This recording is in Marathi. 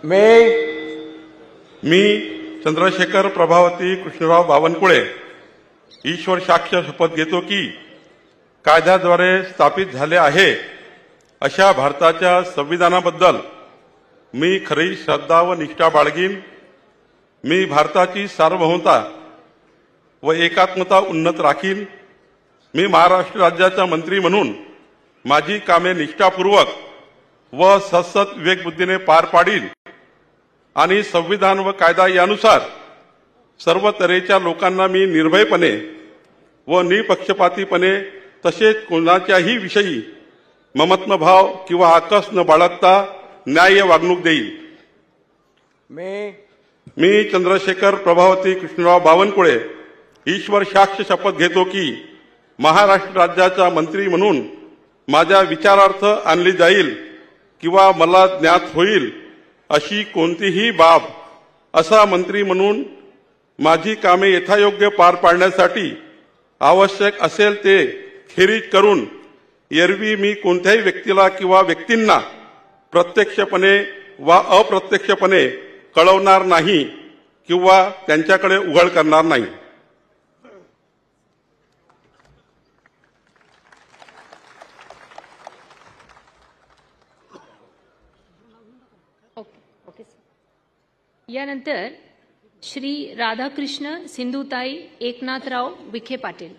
मी चंद्रशेखर प्रभावती कृष्णराव बावनकुळे ईश्वर साक्ष शपथ घेतो की कायद्याद्वारे स्थापित झाले आहे अशा भारताच्या संविधानाबद्दल मी खरी श्रद्धा व निष्ठा बाळगीन। मी भारताची सार्वभौमता व एकात्मता उन्नत राखीन। मी महाराष्ट्र राज्याचा मंत्री म्हणून माझी कामे निष्ठापूर्वक व सतत विवेकबुद्धीने पार पाडीन आणि संविधान व कायदा यानुसार सर्व तऱ्हेच्या लोकांना मी निर्भयपणे व निपक्षपातीपणे तसेच कोणाच्याही विषयी ममत्वभाव किंवा आकस न बाळगता न्याय्य वागणूक देईल। मी चंद्रशेखर प्रभावती कृष्णराव बावनकुळे ईश्वर साक्ष शपथ घेतो की महाराष्ट्र राज्याचा मंत्री म्हणून माझ्या विचारार्थ आणली जाईल किंवा मला ज्ञात होईल अशी कोणतीही बाब असा मंत्री म्हणून माझी कामे यथायोग्य पार पाडण्यासाठी आवश्यक असेल ते खेरीज करून एरवी मी कोणत्याही व्यक्तीला किंवा व्यक्तींना प्रत्यक्षपणे वा अप्रत्यक्षपणे कळवणार नाही किंवा त्यांच्याकडे उघड करणार नाही। यानंतर श्री राधाकृष्ण सिंधुताई एकनाथराव विखे पाटील।